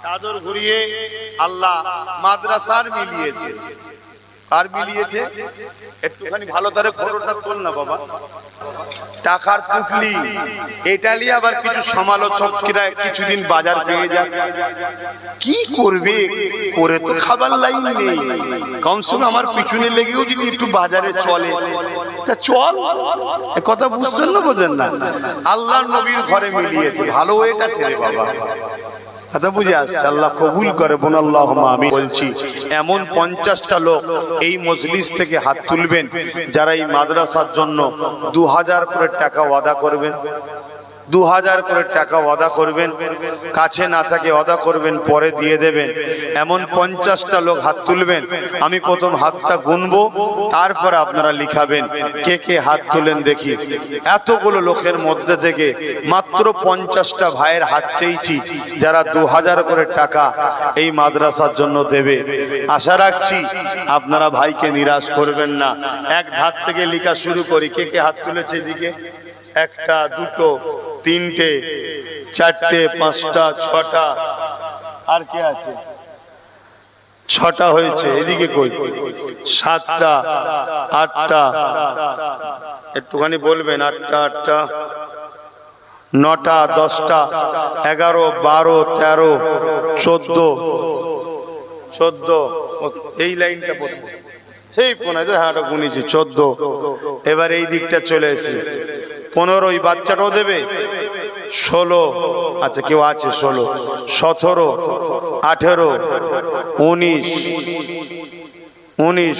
চাদর ঘুরিয়ে আল্লাহ মাদ্রাসার মিলিয়েছে। আর মিলিয়েছে একটুখানি ভালো করে ফটোটা তোল না বাবা। টাকার পুটলি এটা নিয়ে আবার কিছু সমালোচকরা কিছুদিন বাজার পেয়ে যায়। কি করবে, করে তো খাবার লাইন নেই, কমসে কম আমার পিছনে লেগেও যদি একটু বাজারে চলে তা চল। কথা বুঝছেন না, বোঝেন না? আল্লাহর নবীর ঘরে মিলিয়েছে, ভালো এটা ছেলে বাবা। কথা বুঝে আসছে, আল্লাহ কবুল করে বোন, আল্লাহুম্মা আমিন। বলছি এমন 50টা লোক এই মজলিস থেকে হাত তুলবেন যারা এই মাদ্রাসার জন্য 2000 করে টাকা ওয়াদা করবেন। 2000 করে টাকা ওয়াদা করবেন, কাছে না থাকে ওয়াদা করবেন, পরে দিয়ে দেবেন। এমন 50টা লোক হাত তুলবেন। আমি প্রথম হাতটা গুনবো, তারপরে আপনারা লিখাবেন কে কে হাত তুলেন দেখি। এতগুলো লোকের মধ্যে থেকে মাত্র 50টা ভাইয়ের হাত চেয়েছি যারা 2000 করে টাকা এই মাদ্রাসার জন্য দেবে। আশা রাখছি আপনারা ভাইকে নিরাশ করবেন না। এক ধার থেকে লেখা শুরু করি। কে কে হাত তুলেছে এদিকে? একটা, দুটো, তিনটে, চারটে, পাঁচটা, ছটা, আর কে আছে? 6টা হয়েছে। এদিকে কই? 7টা, 8টা, একটুখানি বলবেন। 8টা, 8টা, 9টা, 10টা, 11, 12, 13, 14, এই লাইনটা প্রথম সেই 15, হ্যাঁ গুনেছি 14। এবার এই দিকটা চলে এসে 15, ওই বাচ্চাটাও দেবে 16, আচ্ছা কেউ আছে 16, 17, 18, 19, 20,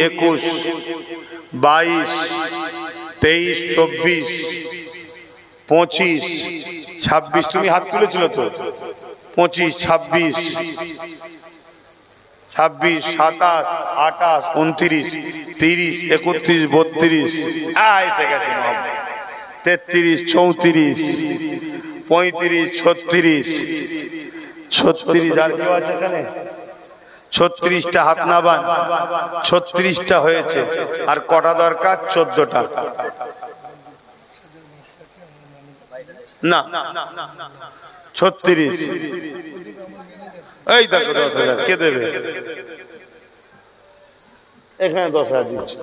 21, 22, 23, 24, 25, 26। তুমি হাত তুলেছিল তো? 25, 26, 27, 28, 29, 30, 31, 32, এসে গেছে 33, 34, 35, 36, 36। আর কেউ আছে এখানে? 36টা হাত নাবান। 36টা হয়েছে। আর কটা দরকার? 14টা। না 36। এই দেখো 10,000 কে দেবে? এখানে 10,000 দিচ্ছে।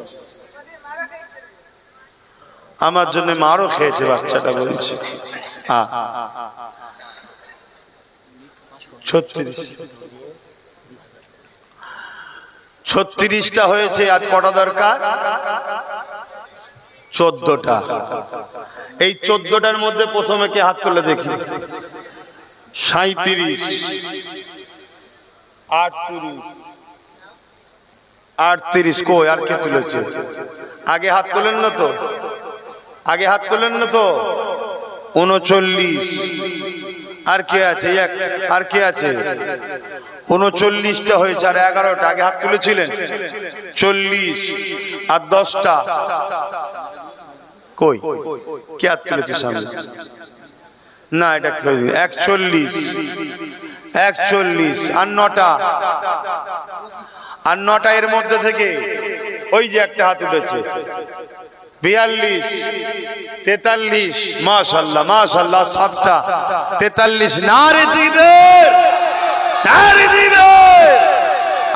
আমার জন্য মারও খেয়েছে বাচ্চাটা, বলছে 36টা হয়েছে। আজ কটা দরকার? 14টা। এই 14টার মধ্যে প্রথমে কে হাত তুলে দেখি? 37, 38, কই আর কে তুলেছে? আগে হাত তোলেন না তো? আগে হাত তোলেন না তো? 39। আর কে আছে? আর কে আছে? 39টা হয়েছে। আর 11টা আগে হাত তুলেছিলেন। 40 আর 10টা কই? কে হাত তুলেছে সামনে? না এটা 41, 41 আর 9টা। আর 9টা এর মধ্যে থেকে ওই যে একটা হাত উঠেছে 42, 43, মাশাআল্লাহ মাশাআল্লাহ। 7টা 43, নারে দিবে, নারে দিবে।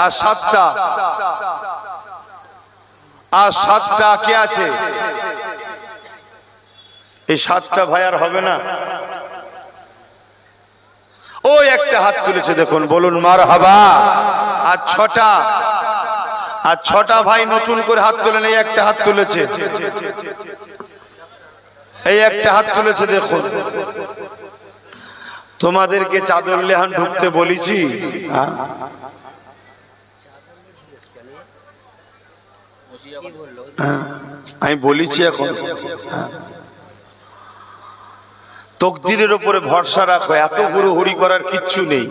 আর 7টা, আর 7টা কে আছে? এই 7টা ভাই আর হবে না। ওই একটা হাত তুলেছে দেখুন, বলুন মারহাবা। আর 6টা, আর 6টা ভাই নতুন করে হাত তোলেন। এই একটা হাত তুলেছে, এই একটা হাত তুলেছে দেখুন। তোমাদেরকে চাদর লেহান ঢুকতে বলেছি? আমি বলেছি এখন তকদিরের উপরে ভরসা রাখো। এত হুড়োহুড়ি করার কিচ্ছু নেই।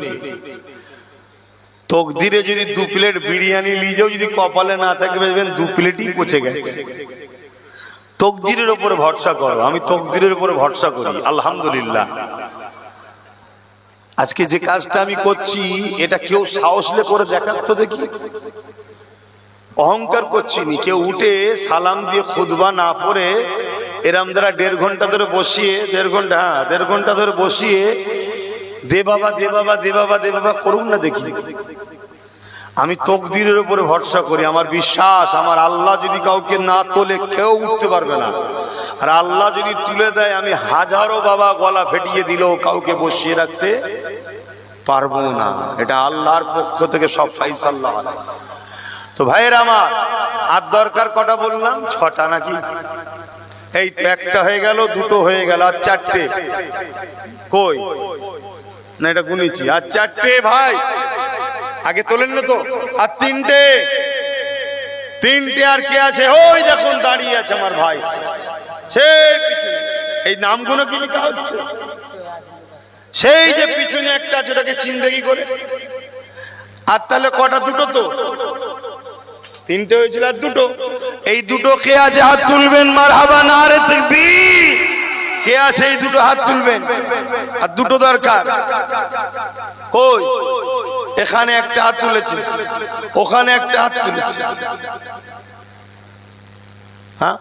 তকদিরে যদি 2 প্লেট বিরিয়ানি নিয়ে যাও, যদি কপালে না থাকে বুঝবেন 2 প্লেটই পচে গেছে। তকদিরের উপরে ভরসা করো। আমি তকদিরের উপরে ভরসা করি, আলহামদুলিল্লাহ। আজকে যে কাজটা আমি করছি এটা কেউ সাহসলে করে দেখার তো দেখি। অহংকার করছি নি। কেউ উঠে সালাম দিয়ে খুতবা না পড়ে এরম দ্বারা 1.5 ঘন্টা ধরে বসিয়ে, 1.5 ঘন্টা ধরে বসিয়ে দে বাবা দে বাবা দে বাবা দে বাবা করুন না দেখি। আমি তকদিরের উপরে ভরসা করি, আমার বিশ্বাস আমার আল্লাহ যদি কাউকে না তোলে কেউ উঠতে পারবে না, আর আল্লাহ যদি তুলে দেয় আমি হাজারো বাবা গলা ফেটিয়ে দিলেও কাউকে বসিয়ে রাখতে পারবো না। এটা আল্লাহর পক্ষ থেকে সব ফাইসাল্লাহ। তো ভাইয়ের আমার আর দরকার কটা বললাম? 6টা নাকি? এই তো একটা হয়ে গেল, দুটো হয়ে গেল, আর 4টে কই না? এটা গুনেছি, আর 4টে ভাই আগে তোলেন না তো। আর 3টে আর কে আছে? ওই দেখুন দাঁড়িয়ে আছে আমার ভাই, সেই পিছনে। এই নামগুলো কি লেখা হচ্ছে? সেই যে পিছনে একটা আছে, ওটাকে চিনতে কি করে? আর তাহলে কটা? দুটো তো, 3টে হয়েছিল আর দুটো। এই দুটো কে আছে? হাত তুলবেন। মারহাবা, নারে তাকবীর। কে আছে? এই দুটো হাত তুলবেন। আর দুটো দরকার। কই? এখানে একটা হাত তুলেছে, ওখানে একটা হাত তুলেছে। হ্যাঁ,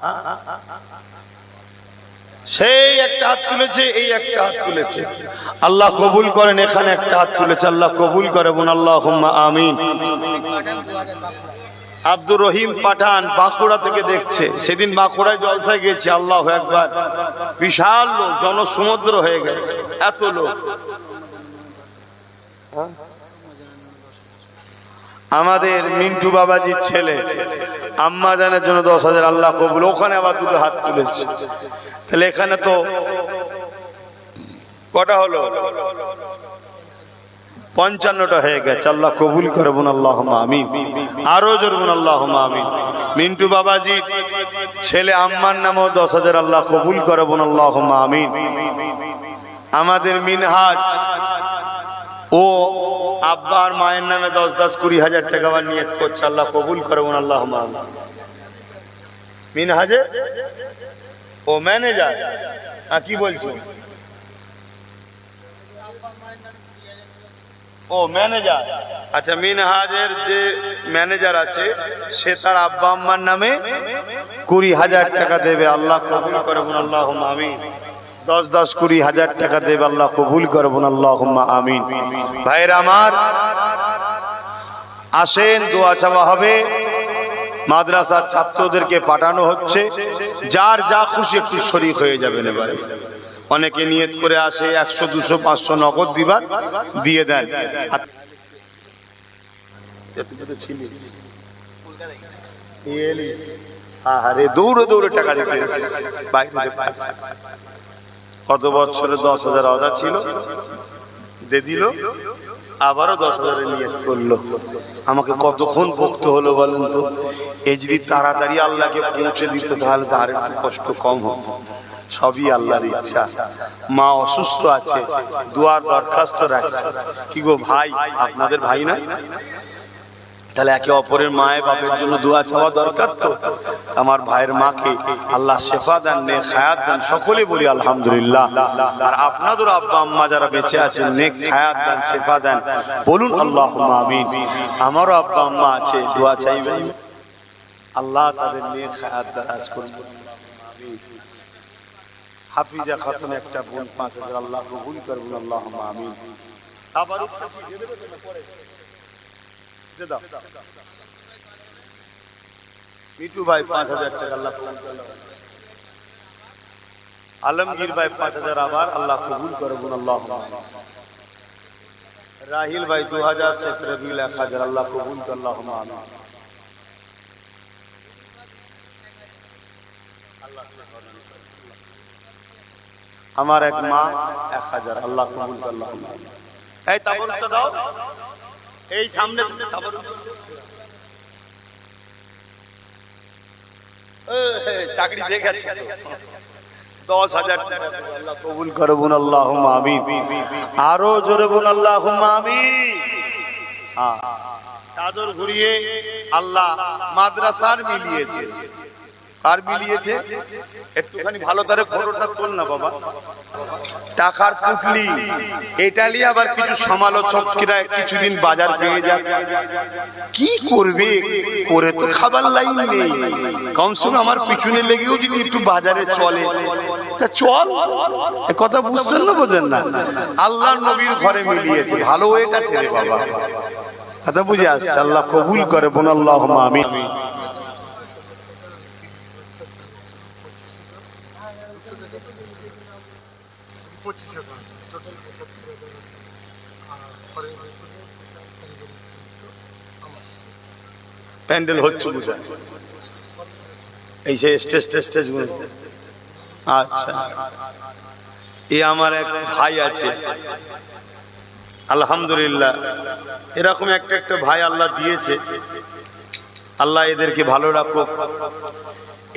সেই একটা হাত তুলেছে, এই একটা হাত তুলেছে। আল্লাহ কবুল করেন। এখানে একটা হাত তুলেছে, আল্লাহ কবুল করে। বোন আল্লাহুম্মা আমিন। আব্দুর রহিম পাঠান বাঁকুড়া থেকে দেখছে। সেদিন বাঁকুড়ায় জলসায় গেছে, আল্লাহু আকবার, বিশাল লোক, জনসমুদ্র হয়ে গেছে, এত লোক। আমাদের মিন্টু বাবাজির ছেলে আম্মা জানের জন্য 10,000, আল্লাহ কবুল। ওখানে আবার দুটো হাত তুলেছে। তাহলে এখানে তো কটা হলো? 55টা হয়ে গেছে। আল্লাহ কবুল করে। বোন আল্লাহুম্মা আমিন। আরো জোর বোন আল্লাহুম্মা আমিন। মিন্টু বাবাজি ছেলে আম্মার নামেও 10,000, আল্লাহ কবুল করে। বোন আল্লাহুম্মা আমিন। আমাদের মিনহাজ ও আব্বা আর মায়ের নামে 10-10, 20,000 টাকা আবার নিয়ত করছে, আল্লাহ কবুল করে। বোন আল্লাহুম্মা আমিন। মিনহাজে ও ম্যানেজার, কি বলছো? ও ম্যানেজার, আচ্ছা। মিনহাজের যে ম্যানেজার আছে সে তার আব্বা আম্মার নামে 20,000 টাকা দেবে, আল্লাহ কবুল করে। বোন আল্লাহুম্মা আমিন। 10-10, 20,000 টাকা দেবে, আল্লাহ কবুল করে। বোন আল্লাহুম্মা আমিন। ভাইরা আমার আসেন, দোয়া চাওয়া হবে। মাদ্রাসার ছাত্রদেরকে পাঠানো হচ্ছে, যার যা খুশি একটু শরীক হয়ে যাবেন। এবারে অনেকে নিয়ত করে আসে 100, 200, 500 নগদ দিবার, দিয়ে দেন। আরে দৌড়ে দৌড়ে টাকা দিতে কত বছরে 10,000 আদা ছিল, দিয়ে দিল, আবারও 10,000 নিয়ত করলো। আমাকে কতক্ষণ বকতে হলো বলেন তো? এই যদি তাড়াতাড়ি আল্লাহকে পৌঁছে দিত তাহলে তো আর একটু কষ্ট কম হতো। সবই আল্লাহর ইচ্ছা। মা অসুস্থ আছে, দোয়ার দরখাস্ত রাখছে। কি গো ভাই, আপনাদের ভাই না? তাহলে একে অপরের মায়ের বাপের জন্য দোয়া চাওয়া দরকার। তো আমার ভাইয়ের মাকে আল্লাহ শেফা দেন, নেক হায়াত দেন। সকলে বলি আলহামদুলিল্লাহ। আর আপনাদের আব্বা আম্মা যারা বেঁচে আছেন, নেক হায়াত দেন, শেফা দেন, বলুন আল্লাহুম্মা আমিন। আমারও আব্বা আম্মা আছে, দোয়া চাইবেন, আল্লাহ তাদের নেক হায়াত দারাজ করুন। হাফিজা খাতুন একটা বোন 5,000, আল্লাহ কবুল করুন। আল্লাহুম্মা আমিন। আবার মিটু ভাই 5,000 টাকা, আল্লাহ কবুল করুন। আলমগীর ভাই 5,000, আবার আল্লাহ কবুল করুন। আল্লাহুম্মা আমিন। রাহিল ভাই 2,000, শেখ রবিউল 1,000, আল্লাহ কবুল করুন। আল্লাহুম্মা আমিন। আমার এক মা 1,000, আল্লাহ কবুল করুন। আল্লাহুম্মা আমিন। এই তাবরুকটা দাও, এই সামনে তুমি তাবরুক। চাকরি দিয়ে গেছে 10,000 টাকা, আল্লাহ কবুল করে। বোন আল্লাহুম্মা আমিন। আরো জোরে বোন আল্লাহুম্মা আমিন। হ্যাঁ, চাদর ঘুরিয়ে আল্লাহ মাদ্রাসার মিলিয়েছে। আর মিলিয়েছে একটুখানি ভালো করে ফটোটা তোল না বাবা। টাকার পুটলি, এটা নিয়ে আবার কিছু সমালোচকরা কিছুদিন বাজার পেয়ে যাক, কি করবে? করে তো খাবার লাইন নেই, কমসে কম আমার পিছনে লেগেও যদি একটু বাজারে চলে তা চল, এ কথা বুঝছেন না, বোঝেন না? আল্লাহর নবীর ঘরে মিলিয়েছে, ভালো এটা ছেলে বাবা, কথা বুঝে আসছে। আল্লাহ কবুল করে, বোন আল্লাহুম্মা আমিন। প্যান্ডেল হচ্ছে বুঝা, এই সে স্টেজ গুলো। আচ্ছা, এ আমার এক ভাই আছে, আলহামদুলিল্লাহ, এরকম একটা ভাই আল্লাহ দিয়েছে। আল্লাহ এদেরকে ভালো রাখুক,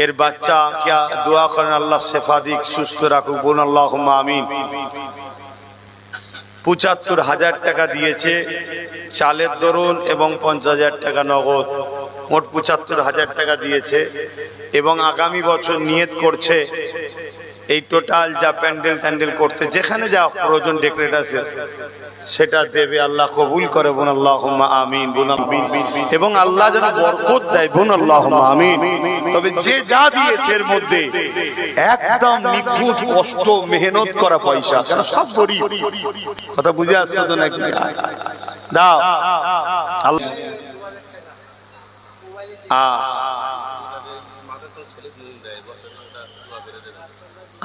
এর বাচ্চা কে দোয়া করেন আল্লাহ শেফা দিক, সুস্থ রাখুক, বোন আল্লাহুম্মা আমিন। ৭৫,০০০ টাকা দিয়েছে চালের দরুন এবং ৫০,০০০ টাকা নগদ, মোট ৭৫,০০০ টাকা দিয়েছে। এবং আগামী বছর নিয়ত করছে এই টোটাল যা প্যান্ডেল করতে যেখানে যা প্রয়োজন ডেকোরেট আছে সেটা দেবে। আল্লাহ কবুল করে, বোন আল্লাহুম্মা আমিন, বোন আমিন। এবং আল্লাহ যেন বরকত দেয়, বোন আল্লাহুম্মা আমিন। তবে যে যা দিয়েছে এর মধ্যে একদম নিখুঁত কষ্ট মেহনত করা পয়সা, কেন সব গরিব, কথা বুঝে আসছে তো নাকি? দাও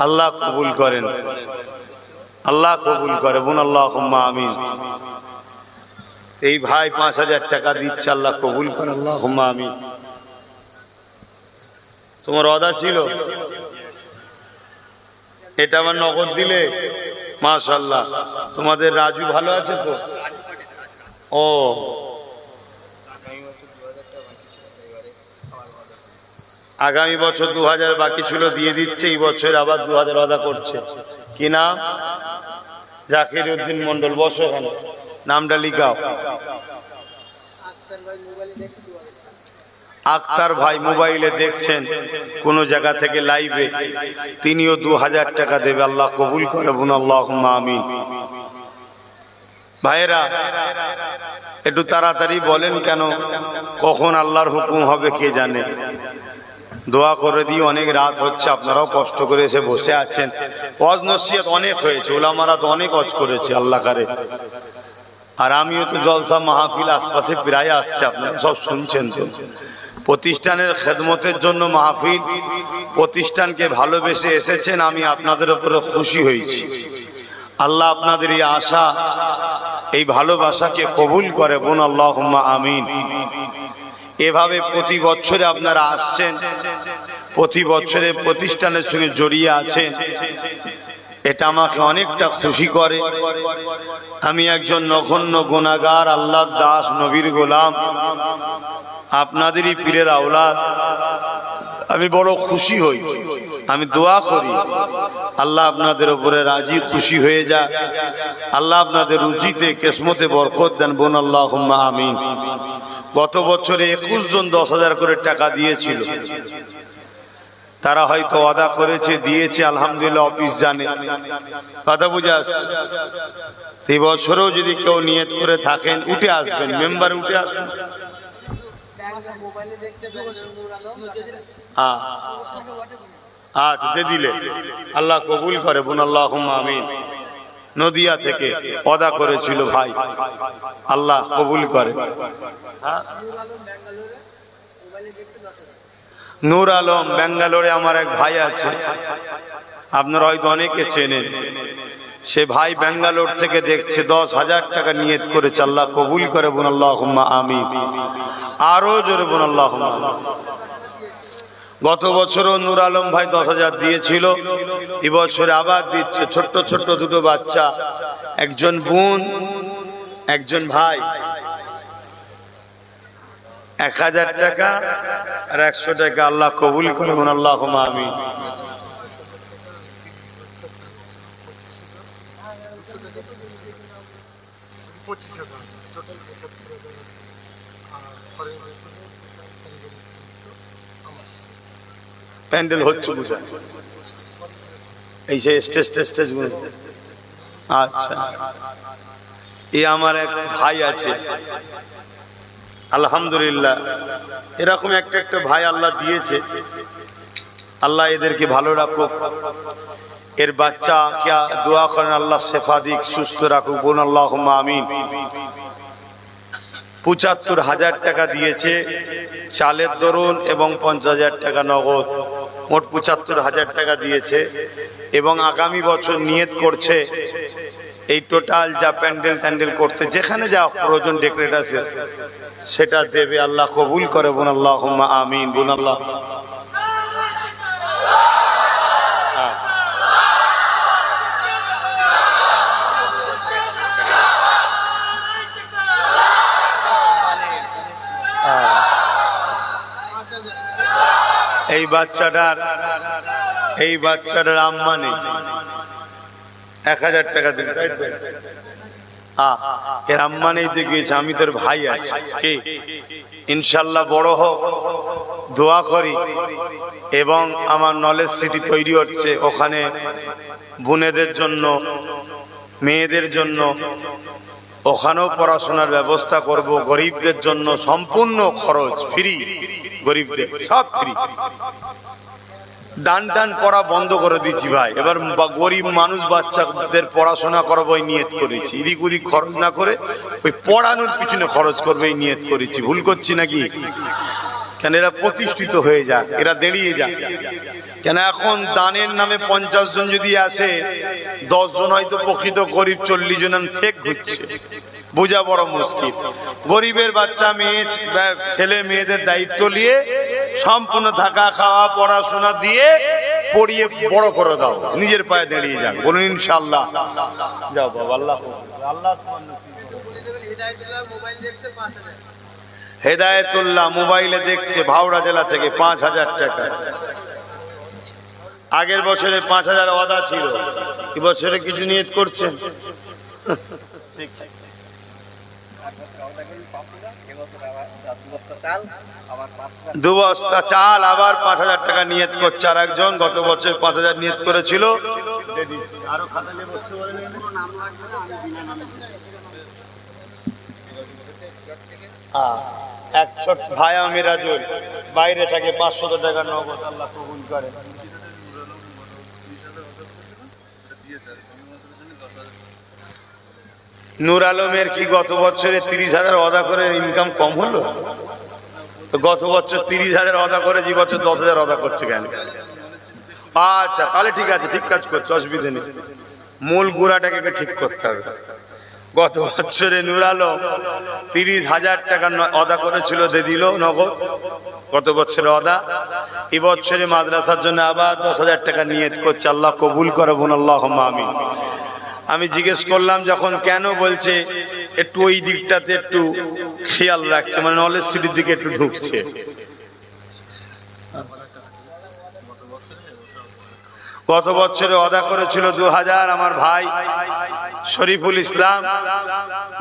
আল্লাহ কবুল করেন, আল্লাহ কবুল করে, বোন আল্লাহুম্মা আমিন। এই ভাই ৫,০০০ টাকা দিচ্ছে, আল্লাহ কবুল করে, আল্লাহুম্মা আমিন। তোমার ওয়াদা ছিল এটা আবার নগদ দিলে, মাশাআল্লাহ। তোমাদের রাজু ভালো আছে তো? ও, আগামী বছর ২০০০ বাকি ছিল, দিয়ে দিচ্ছে। এই বছর আবার ২০০০ ওয়াদা করছে। কি নাম? জাকির উদ্দিন মন্ডল। বসো এখানে, নামটা লিখাও। আক্তার ভাই মোবাইলে দেখছেন কোন জায়গা থেকে লাইভে, তিনিও ২০০০ টাকা দেবে, আল্লাহ কবুল করে, বোন আল্লাহুম্মা আমিন। ভাইয়েরা একটু তাড়াতাড়ি বলেন, কেন কখন আল্লাহর হুকুম হবে কে জানে। দোয়া করে দিই, অনেক রাত হচ্ছে, আপনারাও কষ্ট করে এসে বসে আছেন। ওয়াজ নসিহত অনেক হয়েছে, ওলামারা তো অনেক ওয়াজ করেছে, আল্লাহ করে। আর আমিও তো জলসা মাহফিল আশপাশে প্রায় আসছে, আপনারা সব শুনছেন তো। প্রতিষ্ঠানের খেদমতের জন্য মাহফিল, প্রতিষ্ঠানকে ভালোবেসে এসেছেন, আমি আপনাদের উপরে খুশি হয়েছি। আল্লাহ আপনাদের এই আশা, এই ভালোবাসাকে কবুল করে, বোন আল্লাহুম্মা আমিন। এভাবে প্রতি বছরে আপনারা আসছেন, প্রতি বছরে প্রতিষ্ঠানের সঙ্গে জড়িয়ে আছেন, এটা আমাকে অনেকটা খুশি করে। আমি একজন নগণ্য গুনাহগার, আল্লাহর দাস, নবীর গোলাম, আপনাদেরই পীরের আওলাদ। আমি বড় খুশি হই, আমি দোয়া করি আল্লাহ আপনাদের উপরে রাজি খুশি হয়ে যায়, আল্লাহ আপনাদের রুজিতে কিসমতে বরকত দেন, বোন আল্লাহুম্মা আমিন। গত বছরে ২১ জন ১০,০০০ করে টাকা দিয়েছিল, তারা হয়তো ওয়াদা করেছে, দিয়েছে, আলহামদুলিল্লাহ, অফিস জানে, কথা বুঝে আসছে। এই বছরেও যদি কেউ নিয়ত করে থাকেন, উঠে আসবেন, মেম্বার উঠে আসুন। আচ্ছা, দিয়ে দিলে আল্লাহ কবুল করে, বোন আল্লাহুম্মা আমিন। নদিয়া থেকে ওয়াদা করেছিল ভাই, আল্লাহ কবুল করে। নূর আলম ব্যাঙ্গালোরে আমার এক ভাই আছে, আপনারা হয়তো অনেকে চেনেন। সে ভাই ব্যাঙ্গালোর থেকে দেখছে, ১০,০০০ টাকা নিয়ত করেছে, আল্লাহ কবুল করে, বোন আল্লাহুম্মা আমিন। আরো জোরে বোন আল্লাহুম্মা আমিন। গত বছরও নূর আলম ভাই ১০,০০০ দিয়েছিল, এবছরে আবার দিচ্ছে। ছোট্ট ছোট্ট দুটো বাচ্চা, একজন বোন, একজন ভাই, ১,০০০ টাকা আর ১০০ টাকা, আল্লাহ কবুল করে, বোন আল্লাহুম্মা আমিন। প্যান্ডেল হচ্ছে বুঝা, এই সে স্টেজ গুলো। আচ্ছা, এ আমার এক ভাই আছে, আলহামদুলিল্লাহ, এরকম একটা ভাই আল্লাহ দিয়েছে। আল্লাহ এদেরকে ভালো রাখুক, এর বাচ্চা কে দোয়া করেন আল্লাহ শেফা দিক, সুস্থ রাখুক, বলুন আল্লাহুম্মা আমিন। ৭৫,০০০ টাকা দিয়েছে চালের দরুন এবং ৫০,০০০ টাকা নগদ, মোট ৭৫,০০০ টাকা দিয়েছে এবং আগামী বছর নিয়ত করছে এই টোটাল যা প্যান্ডেল ট্যান্ডেল করতে যেখানে যা প্রয়োজন ডেকোরেশন সেটা দেবে, আল্লাহ কবুল করে, বলুন আল্লাহুম্মা আমিন, বলুন আল্লাহ। এই বাচ্চাটার আম্মা নেই, ১,০০০ টাকা দিল, তাই তো? এর আম্মা নেই তো গিয়েছে, আমি তোর ভাই আছি, কি ইনশাল্লাহ বড় হোক, দোয়া করি। এবং আমার নলেজ সিটি তৈরি হচ্ছে, ওখানে বোনেদের জন্য, মেয়েদের জন্য ওখানেও পড়াশোনার ব্যবস্থা করব, গরিবদের জন্য সম্পূর্ণ খরচ ফ্রি, গরিবদের সব ফ্রি। দান টান করা বন্ধ করে দিচ্ছি ভাই, এবার গরিব মানুষ বাচ্চাদের পড়াশোনা করবো এই নিয়ত করেছি, এদিক ওদিক খরচ না করে ওই পড়ানোর পিছনে খরচ করবে এই নিয়ত করেছি। ভুল করছি নাকি? কেন এরা প্রতিষ্ঠিত হয়ে যাক, এরা দাঁড়িয়ে যাক। কেন এখন দানের নামে 50 জন যদি আসে, 10 জন হয়তো প্রকৃত গরিব, 40 জন ফেক ঘুরছে, বোঝা বড় মুশকিল। গরিবের বাচ্চা মেয়ে ছেলে মেয়েদের দায়িত্ব নিয়ে সম্পূর্ণ থাকা খাওয়া পড়াশোনা দিয়ে পড়িয়ে বড় করে দাও, নিজের পায়ে দাঁড়িয়ে যাক, বলুন ইনশাআল্লাহ। যাও বাবা, আল্লাহ আল্লাহ। হেদায়েতুল্লাহ মোবাইলে দেখছে ভাওড়া জেলা থেকে ৫,০০০ টাকা। আগের বছরে ৫,০০০ ওয়াদা ছিল, এবছরে কিছু নিয়ত করছেন? 2 বস্তা চাল আবার ৫,০০০ টাকা নিয়ত করছে। আর একজন গত বছর ৫,০০০ নিয়ত করেছিল। এক ছোট ভাই মিরাজুল বাইরে থাকে, ৫০০ টাকা নগদ, আল্লাহ কবুল করে। নূর আলমের কি গত বছরে ৩০,০০০ ওয়াদা করে ইনকাম কম হলো? তো গত বছর ৩০,০০০ ওয়াদা করে, যে বছর ১০,০০০ ওয়াদা করছে কেন? আচ্ছা তাহলে ঠিক আছে, ঠিক কাজ করছে, অসুবিধা নেই। মূল গুড়াটাকে ঠিক করতে হবে। গত বছরে নূর আলম ৩০,০০০ টাকা ওয়াদা করেছিল, দিয়ে দিল নগদ, গত বছরে ওয়াদা। এবছরে মাদ্রাসার জন্য আবার ১০,০০০ টাকা নিয়ত করছে, আল্লাহ কবুল করে, বোন আল্লাহুম্মা আমিন। আমি জিজ্ঞেস করলাম যখন, কেন? বলছে একটু ওই দিকটাতে একটু খেয়াল রাখছে, মানে নলেজ সিটির দিকে একটু ঢুকছে। গত বছরে ওয়াদা করেছিল ২,০০০, আমার ভাই শরীফুল ইসলাম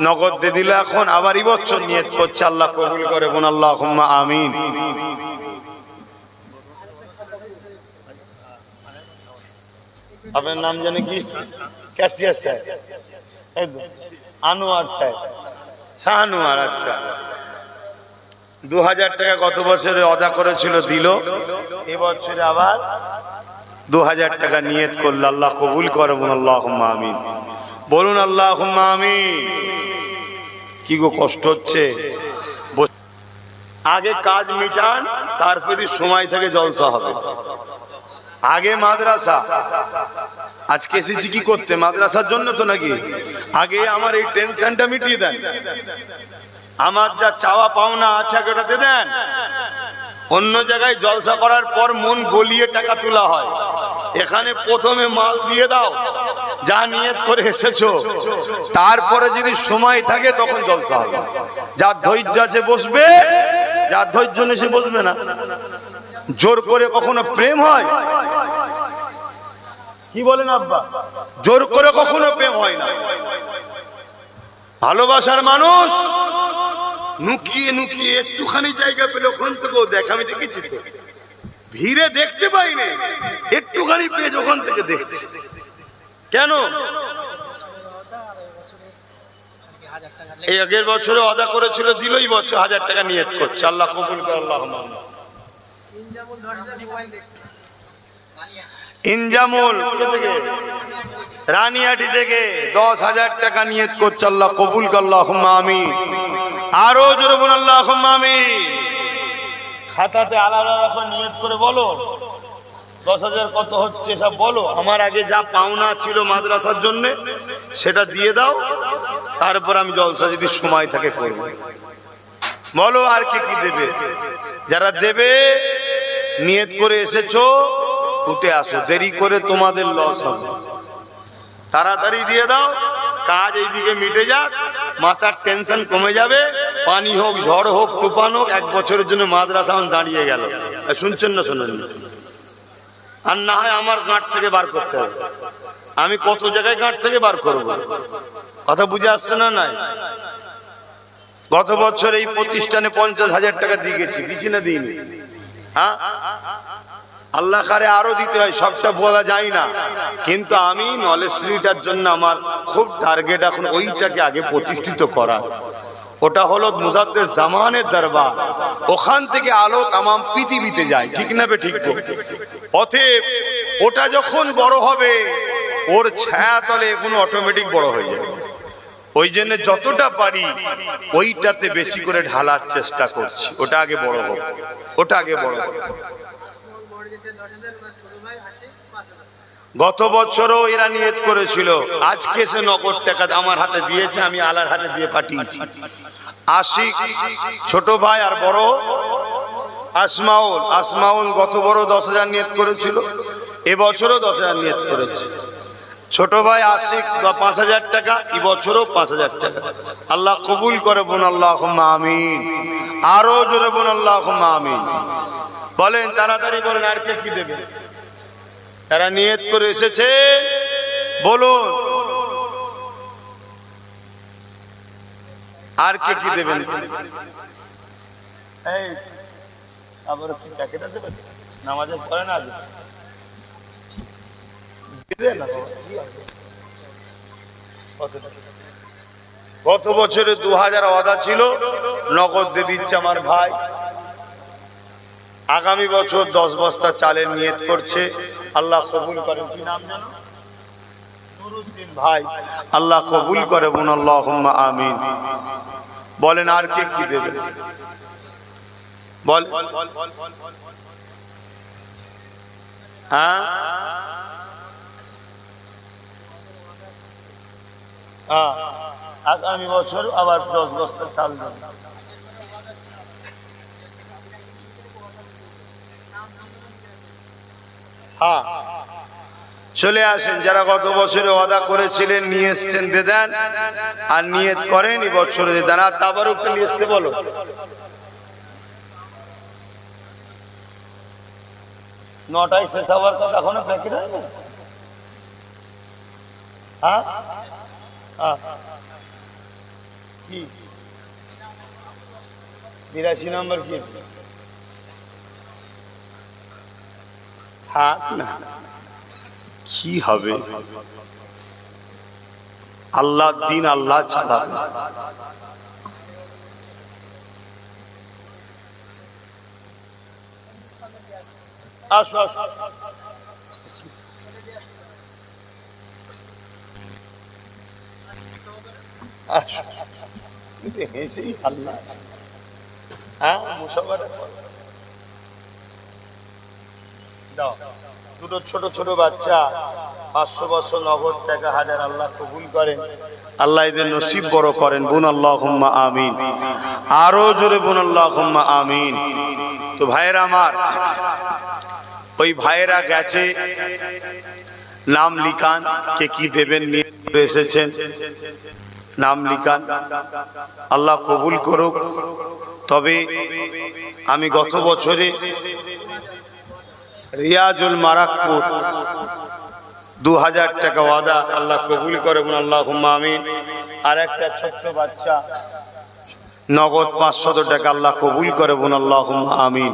নগদ দিয়ে দিল, এখন আবার এই বছর নিয়ত করছে, আল্লাহ কবুল করে, বোন আল্লাহুম্মা আমিন। আপনার নাম জানে কি? ক্যাশিয়ার সাহেব, আনোয়ার সাহেব, শাহানুয়ার। আচ্ছা, ২,০০০ টাকা গত বছরে ওয়াদা করেছিল, দিল। এবছরে আবার ২,০০০ টাকা নিয়ত করল, আল্লাহ কবুল করে, বলুন আল্লাহুম্মা আমিন, বলুন আল্লাহুম্মা আমিন। কি গো কষ্ট হচ্ছে? আগে কাজ মিটান, তারপরে সময় থেকে জলসা হবে। আগে মাদ্রাসা, আজকে এসেছি কি করতে? মাদ্রাসার জন্য তো নাকি? আগে আমার এই টেনশনটা মিটিয়ে দেন, আমার যা চাওয়া পাওনা আছে ওটা দিয়ে দেন। অন্য জায়গায় জলসা করার পর মন গলিয়ে টাকা তোলা হয়, এখানে প্রথমে মাল দিয়ে দাও, যা নিয়ত করে এসেছো, তারপরে যদি সময় থাকে তখন জলসা হবে। যার ধৈর্য আছে বসবে, যার ধৈর্য নেই সে বসবে না। জোর করে কখনো প্রেম হয়? কি বলেন আব্বা? জোর করে কখনো প্রেম হয় না। ভালোবাসার মানুষ নুকিয়ে নুকিয়ে একটুখানি জায়গা পেলে ওখান থেকেও দেখ, আমি দেখেছি তো, ভিড়ে দেখতে পাইনি, একটুখানি পেয়ে ওখান থেকে দেখছি। কেন? এই আগের বছরে ওয়াদা করেছিল, দিল, এই বছর ১,০০০ টাকা নিয়ত করছে, আল্লাহ কবুল করে, আল্লাহুম্মা আমিন। ইনজামুল রানিয়াটি থেকে 10,000 টাকা নিয়ত করছে, আল্লাহ কবুল কর, আল্লাহুম্মা আমিন। আরো জোরে বলুন আল্লাহুম্মা আমিন। খাতাতে আলাদা আলাদা নিয়ত করে বলো 10,000 কত হচ্ছে সব বলো। আমার আগে যা পাওনা ছিল মাদ্রাসার জন্য সেটা দিয়ে দাও, তারপর আমি জলসা যদি সময় থাকে করব। বলো আর কি কি দেবে। যারা দেবে নিয়ত করে এসেছো উঠে আসো, দেরি করে তোমাদের লস হবে। তাড়াতাড়ি দিয়ে দাও, কাজ এইদিকে মিটে যাক, মাথার টেনশন কমে যাবে। পানি হোক, ঝড় হোক, তুফান হোক, 1 বছরের জন্য মাদ্রাসা দাঁড়িয়ে গেল। শুনছেন না শোনেন? আর না হয় আমার গাঁট থেকে বার করতে হবে। আমি কত জায়গায় গাঁট থেকে বার করব, কথা বুঝে আসছে না? নাই গত বছর এই প্রতিষ্ঠানে 50,000 টাকা দিয়ে গেছি, দিছি না দিইনি? হ্যাঁ, আল্লাহ কারে আরো দিতে হয়, সবটা বলা যায় না। কিন্তু আমি নলেজ শ্রীটার জন্য আমার খুব টার্গেট এখন ওইটাকে আগে প্রতিষ্ঠিত করা। ওটা হলো মুজাদ্দেদ জামানের দরবার, ওখান থেকে আলো তামাম পৃথিবীতে যায়, ঠিক না বে ঠিক তো? অতএব ওটা যখন বড় হবে ওর ছায়া তলে এগুলো অটোমেটিক বড় হয়ে যাবে। ওই জন্য যতটা পারি ওইটাতে বেশি করে ঢালার চেষ্টা করছি। ওটা আগে বড় হোক, ওটা আগে বড় হোক। গত বছরও এরা নিয়ত করেছিল, আজকে সে নগদ টাকা আমার হাতে দিয়েছে, আমি আলার হাতে দিয়ে পাঠিয়েছি। আশিক ছোট ভাই আর বড় আসমাউল গত বড় 10,000 নিয়ত করেছিল, এবছরও 10,000 নিয়ত করেছে। ছোট ভাই আশিক 5,000 টাকা, এবছরও 5,000 টাকা। আল্লাহ কবুল করে, বোন আল্লাহুম্মা আমিন। আরো জোরে বোন আল্লাহুম্মা আমিন। বলেন তাড়াতাড়ি বলেন, আর কে কি দেবে? তারা নিয়ত করে এসেছে, বলুন আর কে কি দেবেন? এই আবার কি টাকাটা দেবেন? নামাজের পরে না গত বছরে 2,000 ওয়াদা ছিল, নগদ দিয়ে দিচ্ছে আমার ভাই। আগামী বছর 10 বস্তা চালের নিয়ত করছে, আল্লাহ কবুল করেন। কি নাম জানো? নুরুদ্দিন ভাই, আল্লাহ কবুল করে, বোন আল্লাহুম্মা আমিন। বলেন আর কে কি দেবে? বল। হ্যাঁ, আগামী বছর আবার 10 বস্তা চাল দেবে। হ্যাঁ, চলে আসেন। যারা গত বছরে ওয়াদা করেছিলেন নিয়ে এসছেন দিয়ে দেন, আর নিয়ত করেন এই বছরে দিয়ে দেন। আর তাবারুকটা নিয়ে আসতে বলো। নটায় শেষ হওয়ার কথা, এখনো বাকি রয়েছে। হ্যাঁ, কি 83 নম্বর কি? থাক না, কি হবে? আল্লাহ দিন আল্লাহ চালাবে। আসো আসো, হেসেই আল্লাহ। হ্যাঁ, মুসাফাটা দাও। দুটো ছোট ছোট বাচ্চা 500 বছর নগদ টাকা 1000, আল্লাহ কবুল করেন, আল্লাহ এদের নসিব বড় করেন। বোন আল্লাহুম্মা আমিন। আরো জোরে বোন আল্লাহুম্মা আমিন। তো ভাইয়েরা আমার, ওই ভাইয়েরা গেছে, নাম লিখান, কে কি দেবেন নিয়ে এসেছেন, নাম লিখান, আল্লাহ কবুল করুক। তবে আমি গত বছরে রিয়াজুল মারাকপুর 2,000 টাকা ওয়াদা, আল্লাহ কবুল করে, আল্লাহুম্মা আমিন। আর একটা ছোট্ট বাচ্চা নগদ 500 টাকা, আল্লাহ কবুল করে, আল্লাহুম্মা আমিন।